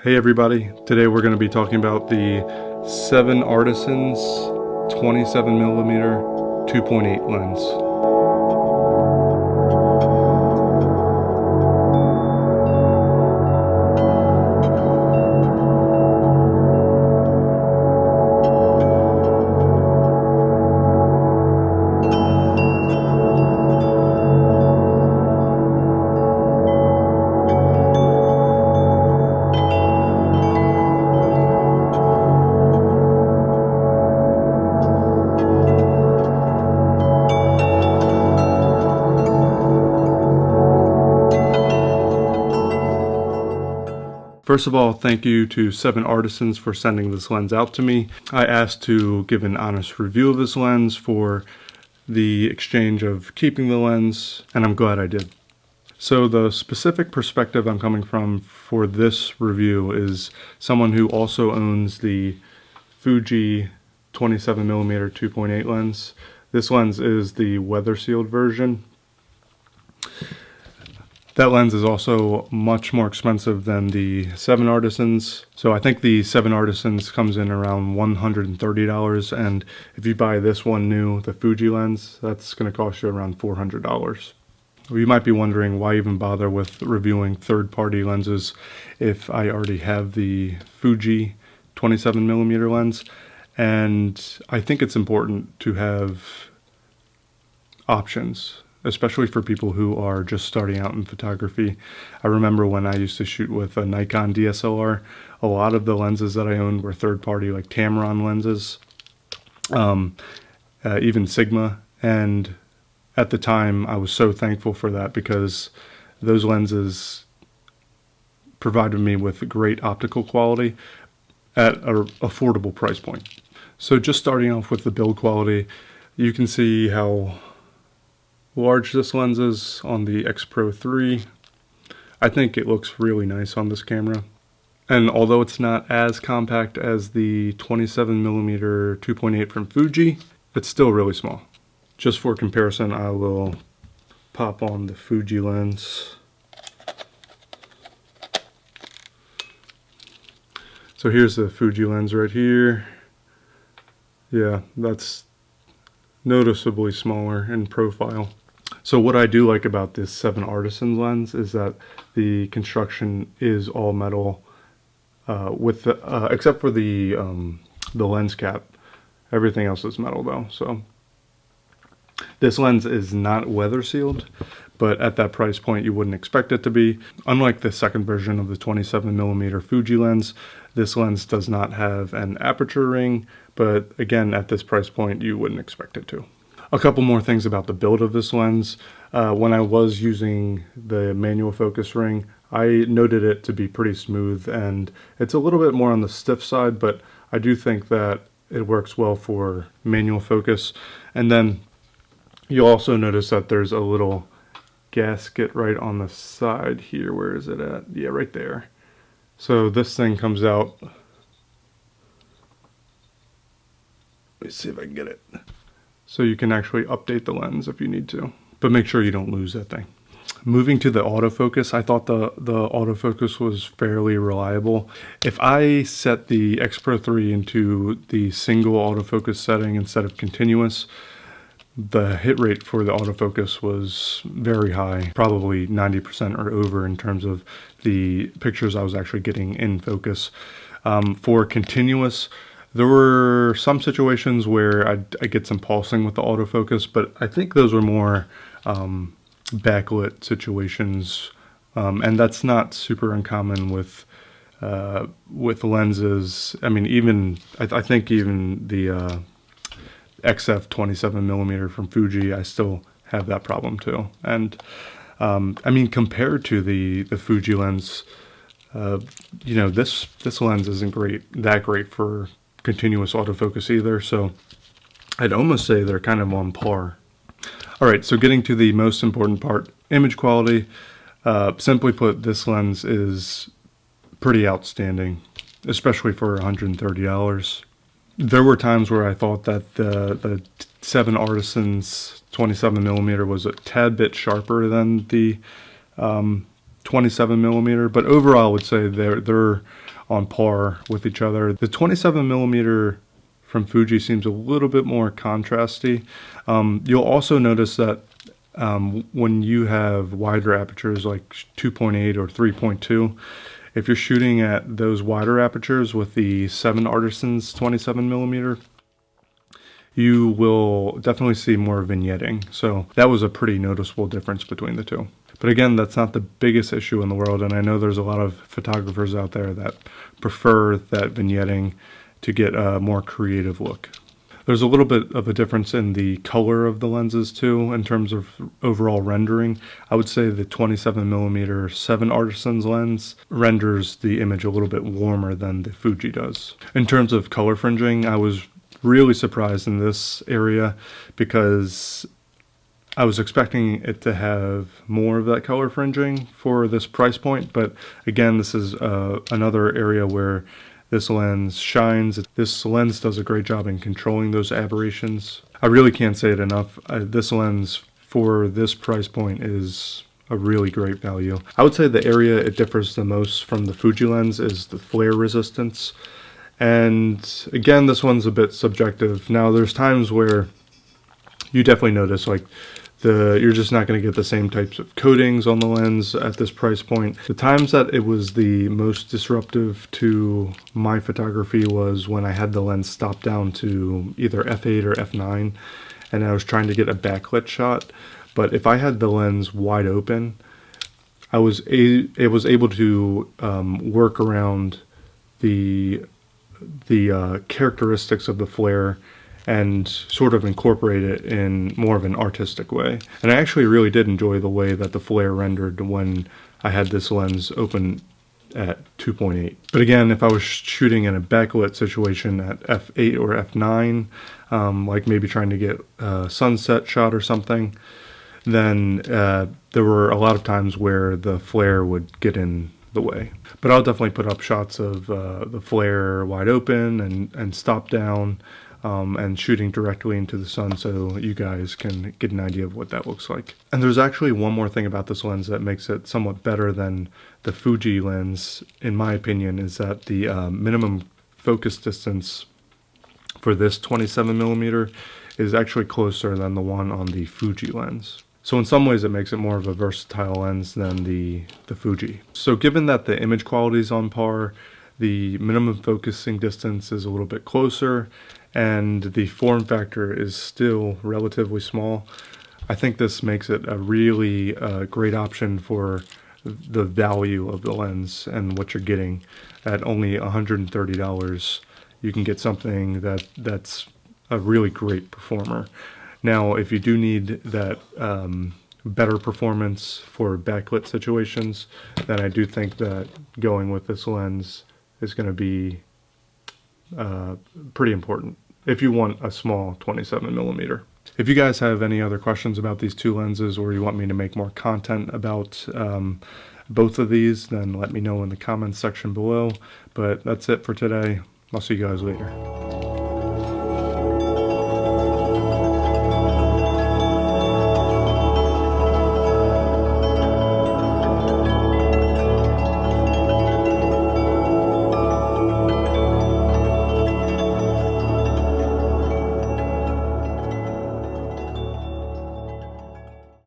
Hey everybody, today we're going to be talking about the 7ARTISANS 27mm 2.8 lens. First of all, thank you to 7ARTISANS for sending this lens out to me. I asked to give an honest review of this lens for the exchange of keeping the lens, and I'm glad I did. So the specific perspective I'm coming from for this review is someone who also owns the FUJI 27mm 2.8 lens. This lens is the weather sealed version. That lens is also much more expensive than the 7ARTISANS. So I think the 7ARTISANS comes in around $130, and if you buy this one new, the Fuji lens, that's going to cost you around $400. You might be wondering why even bother with reviewing third-party lenses if I already have the Fuji 27mm lens. And I think it's important to have options, especially for people who are just starting out in photography. I remember when I used to shoot with a Nikon DSLR, a lot of the lenses that I owned were third-party, like Tamron lenses, even Sigma. And at the time, I was so thankful for that because those lenses provided me with great optical quality at an affordable price point. So just starting off with the build quality, you can see how large this lens is on the X Pro 3. I think it looks really nice on this camera. And although it's not as compact as the 27mm 2.8 from Fuji, it's still really small. Just for comparison, I will pop on the Fuji lens. So here's the Fuji lens right here. Yeah, that's noticeably smaller in profile. So what I do like about this 7ARTISANS lens is that the construction is all metal, with the, except for the lens cap. Everything else is metal though. So this lens is not weather sealed, but at that price point you wouldn't expect it to be. Unlike the second version of the 27mm Fuji lens, this lens does not have an aperture ring, but again, at this price point you wouldn't expect it to. A couple more things about the build of this lens. When I was using the manual focus ring, I noted it to be pretty smooth, and it's a little bit more on the stiff side, but I do think that it works well for manual focus. And then you'll also notice that there's a little gasket right on the side here. Where is it at? Yeah, right there. So this thing comes out. Let me see if I can get it. So you can actually update the lens if you need to, but make sure you don't lose that thing. Moving to the autofocus, I thought the autofocus was fairly reliable. If I set the X Pro 3 into the single autofocus setting instead of continuous, the hit rate for the autofocus was very high, probably 90% or over in terms of the pictures I was actually getting in focus. For continuous, there were some situations where I get some pulsing with the autofocus, but I think those were more backlit situations, and that's not super uncommon with lenses. I mean, I think even the XF 27mm from Fuji, I still have that problem too. And I mean, compared to the Fuji lens, you know, this lens isn't that great for continuous autofocus either, so I'd almost say they're kind of on par. Alright, so getting to the most important part, image quality. Simply put, this lens is pretty outstanding, especially for $130. There were times where I thought that the 7ARTISANS 27mm was a tad bit sharper than the 27mm 27 millimeter, but overall I would say they're on par with each other. The 27 millimeter from Fuji seems a little bit more contrasty. You'll also notice that when you have wider apertures like 2.8 or 3.2, if you're shooting at those wider apertures with the 7ARTISANS 27 millimeter, you will definitely see more vignetting. So that was a pretty noticeable difference between the two. But again, that's not the biggest issue in the world, and I know there's a lot of photographers out there that prefer that vignetting to get a more creative look. There's a little bit of a difference in the color of the lenses too, in terms of overall rendering. I would say the 27 millimeter 7ARTISANS lens renders the image a little bit warmer than the Fuji does. In terms of color fringing, I was really surprised in this area because I was expecting it to have more of that color fringing for this price point, but again, this is another area where this lens shines. This lens does a great job in controlling those aberrations. I really can't say it enough. This lens for this price point is a really great value. I would say the area it differs the most from the Fuji lens is the flare resistance. And again, this one's a bit subjective. Now, there's times where you definitely notice like you're just not going to get the same types of coatings on the lens at this price point. The times that it was the most disruptive to my photography was when I had the lens stopped down to either f8 or f9 and I was trying to get a backlit shot. But if I had the lens wide open, I was able to work around the characteristics of the flare and sort of incorporate it in more of an artistic way. And I actually really did enjoy the way that the flare rendered when I had this lens open at 2.8. But again, if I was shooting in a backlit situation at f8 or f9, like maybe trying to get a sunset shot or something, then there were a lot of times where the flare would get in the way. But I'll definitely put up shots of the flare wide open and stop down, and shooting directly into the sun so you guys can get an idea of what that looks like. And there's actually one more thing about this lens that makes it somewhat better than the Fuji lens, in my opinion, is that the minimum focus distance for this 27 millimeter is actually closer than the one on the Fuji lens. So in some ways it makes it more of a versatile lens than the Fuji. So given that the image quality is on par, the minimum focusing distance is a little bit closer, and the form factor is still relatively small, I think this makes it a really great option for the value of the lens and what you're getting. At only $130, you can get something that's a really great performer. Now, if you do need that better performance for backlit situations, then I do think that going with this lens is going to be pretty important if you want a small 27 millimeter. If you guys have any other questions about these two lenses, or you want me to make more content about both of these, then let me know in the comments section below. But that's it for today. I'll see you guys later.